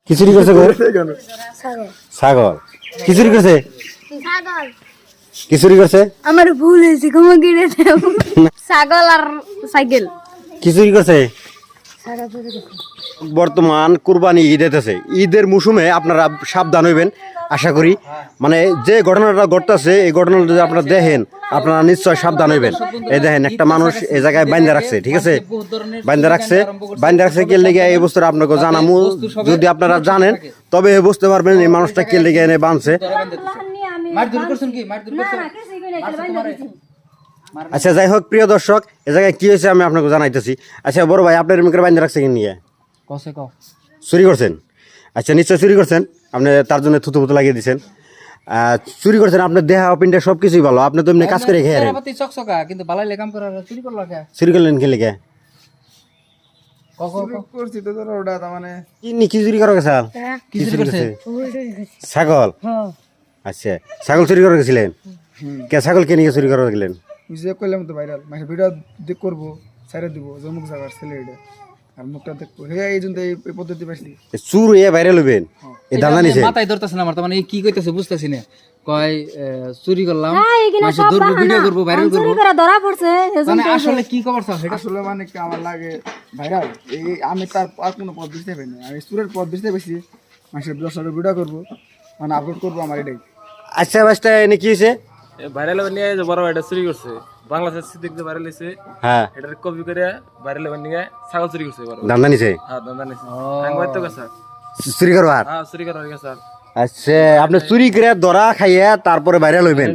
কি চুরি করছে গো? ছাগল। কি চুরি করছে? কি চুরি করছে? আমার ভুল হয়েছে, ক্ষমা করে দাও। ছাগল আর সাইকেল। কি চুরি করছে? বর্তমান কুরবানি ঈদ এতেছে, ঈদের মৌসুমে আপনারা সাবধান হইবেন আশা করি। মানে যে ঘটনাটা ঘটতেছে এই ঘটনাটা যদি আপনারা দেখেন আপনারা নিশ্চয় সাবধান হইবেন। এই দেখেন একটা মানুষ এই জায়গায় বাইন্ধা রাখছে, ঠিক আছে, বাইন্ধা রাখছে কে লেগে এই বস্তুটা আপনাকে জানামু। যদি আপনারা জানেন তবে বুঝতে পারবেন এই মানুষটা কে লেগে এনে বাঁধছে। আচ্ছা যাই হোক প্রিয় দর্শক, এ জায়গায় কি হয়েছে আমি আপনাকে জানাইতেছি। আচ্ছা বড় ভাই আপনার মুখে বাইন্ধা রাখছে কি নিয়ে? চুরি করছেন? আচ্ছা নিশ্চয় চুরি করছেন, আপনি তার জন্য থুতু ফুতু লাগিয়ে দিচ্ছেন। চুরি করছেন, আপনার দেহা পিন্ডা সব কিছুই ভালো, আপনি তো এমনি কাজ করে খেয়ে চুরি করলেন কি লেগে? কি চুরি করা গেছে? ছাগল? আচ্ছা ছাগল চুরি করে গেছিলেন? কে ছাগল কে নিয়ে চুরি করে গেলেন? কইলাম তো ভাইরাল মানে ভিডিও দেখ করবো সাইরে দিব জমুক জায়গার ছেলে এটা আর মুখটা দেখবো হে এই জন্য এই পদ্ধতি পাইছি। চুর এ ভাইরাল হইবেন এই দান্দা নিছে মাথায় ধরতেছে না আমার, মানে কি কইতাছে বুঝতাছি না। কয় চুরি করলাম মাসে ধরবো ভিডিও করব ভাইরাল করব, চুরি করে ধরা পড়ছে। মানে আসলে কি খবর স্যার? সেটা আসলে মানে কি আমার লাগে ভাইরাল এই আমি তার আর কোনো পথ বুঝতে পারি না, আমি সুরের পথ বুঝতে পেরেছি মাসে দর্শকের ভিডিও করবো মানে আপলোড করবো আমার এটাই। আচ্ছা বাসটা এনে কি হয়েছে? ভাইরাল নিয়ে যে বড় এটা চুরি করছে বাংলাদেশ সিদ্দিক যে ভাইরাল হইছে, হ্যাঁ এটার কপি করে ভাইরাল নিয়ে ছাগল চুরি করছে বড়। দান্দা নিছে? হ্যাঁ দাদা নিছে সাংবাদিক তো স্যার। চুরি করবার? হ্যাঁ চুরি করা হয়ে গেছে। আচ্ছা আপনি চুরি করে ধরা খাইয়া তারপরে ভাইরাল হইবেন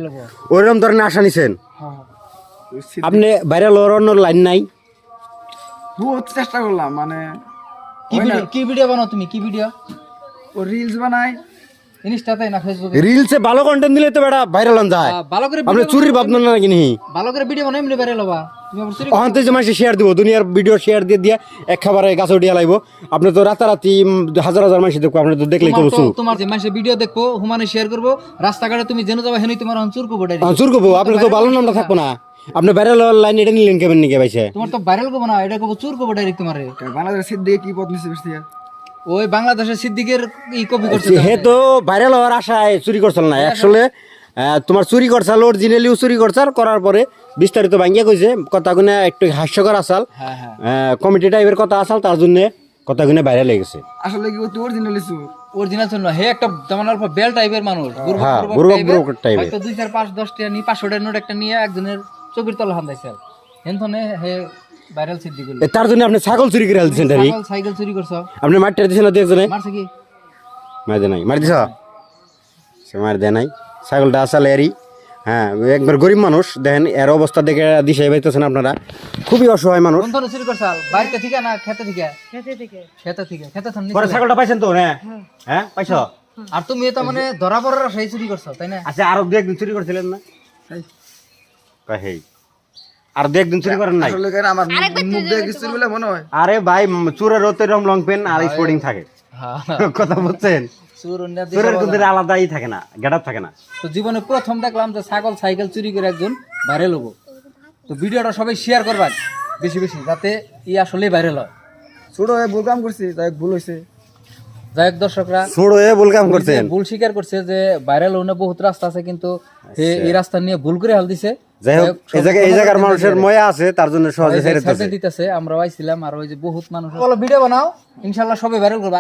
ওইরকম ধরনের আশা নিছেন? আপনি ভাইরাল হওয়ার অন্য লাইন নাই? বহুত চেষ্টা করলাম মানে কি ভিডিও বানাও তুমি? কি ভিডিও? ও রিলস বানায় ইনস্টাতে না ফেসবুকে? রিলসে ভালো কন্টেন্ট দিলে তো বেটা ভাইরাল হন যায়। ভালো করে আপনি চুরির ভাবনা না নাকি নি? ভালো করে ভিডিও বানাই এমনি ভাইরাল হবা। তুমি আবার চুরি অহন তো যে মাসে শেয়ার দিব দুনিয়ার ভিডিও শেয়ার দিয়ে দিয়া এক খাবারে গাছ উঠিয়া লাইব। আপনি তো রাতারাতি হাজার হাজার মাসে দেখবো, আপনি তো দেখলেই কবো চুর। তোমার যে মানুষের ভিডিও দেখবো হুমানে শেয়ার করবো, রাস্তাঘাটে তুমি জেনে যাবে হেনই তোমার চুর করবো ডাইরেক্ট। চুর করবো, আপনি তো ভালো নামটা থাকবো না। আপনি ভাইরাল হওয়ার লাইন এটা নিলেন কেমন নিকে ভাইছে? তোমার তো ভাইরাল করবো না, এটা করবো চুর করবো ডাইরেক্ট তোমারে। বাংলাদেশের সিদ্দিকে কি পথ নিছে বেশি ওই বাংলাদেশের সিদ্দিকের ই কপি করছে। হে তো ভাইরাল হওয়ার আশায় চুরি করছাল না, আসলে তোমার চুরি করছাল অরিজিনালিও চুরি করছাল করার পরে বিস্তারিত ভাঙ্গিয়া কইছে কথাগুলো একটু হাস্যকর আসাল, কমেডি টাইপের কথা আসাল, তার জন্য কথাগুলো ভাইরাল হয়ে গেছে। আসলে কি তুই অরিজিনাল ইস্যু অরিজিনাল চল না, হে একটা যেমন অল্প বেল টাইপের মানুষ, বুর্বক টাইপের। হয়তো 2 4 5 10 টাকা নিয়ে 500 টাকার নোট একটা নিয়ে একজনের চোখের তলা হান্দাইছে। হেনথনে হে ভাইরাল সিদ্দিক হলো। তার জন্য আপনি ছাগল চুরি করে আলছেন ডারি? সাইকেল চুরি করছো? আপনি মারতে দিছেন না একজনে? মারছে কি? মার দে নাই? মার দিছ? সে মার দে নাই। ছাগলটা আসলে এরই, হ্যাঁ একবার গরিব মানুষ দেখেন, এর অবস্থা দেখে দিশাই পাইতেছেন আপনারা, খুবই অসহায় মানুষ। কোন ধরনের চুরি করছাল? বাড়িতে থেকে না খেতে থেকে? খেতে থাম পরে ছাগলটা পাইছেন তো? হ্যাঁ পাইছো? আর তুমি তো মানে ধরা পড়ার সেই চুরি করছো তাই না? আচ্ছা আরো দু একদিন চুরি করছিলেন না? হেই আর দু একদিন চুরি করেন নাই? আসলে কেন আমার মুখ দেখে কিছু বলে মনে হয় আরে ভাই চুরের রতে রং লং পেন আর স্পোর্টিং থাকে, কথা বুঝছেন? চুরের কিন্তু আলাদাই থাকে না, গেটআপ থাকে না। তো জীবনে প্রথম দেখলাম যে ছাগল সাইকেল চুরি করে একজন ভাইরাল হবো। তো ভিডিওটা সবাই শেয়ার করবেন বেশি বেশি, যাতে ই আসলে ভাইরাল হয়। ছোট হয়ে ভুল কাম করছি তাই ভুল হয়েছে। যাই হোক দর্শকরা, ছোট হয়ে ভুল কাম করছেন, ভুল স্বীকার করছে যে ভাইরাল হওয়ার বহুত রাস্তা আছে, কিন্তু এই রাস্তা নিয়ে ভুল করে হাল দিছে। যাই হোক এই জায়গার মানুষের ময়া আছে, তার জন্য সহজে ছেড়ে দিতেছে। আমরাও আইছিলাম, আর ওই যে বহুত মানুষ ভিডিও বানাও, ইনশাল্লাহ সবাই ভাইরাল করবে।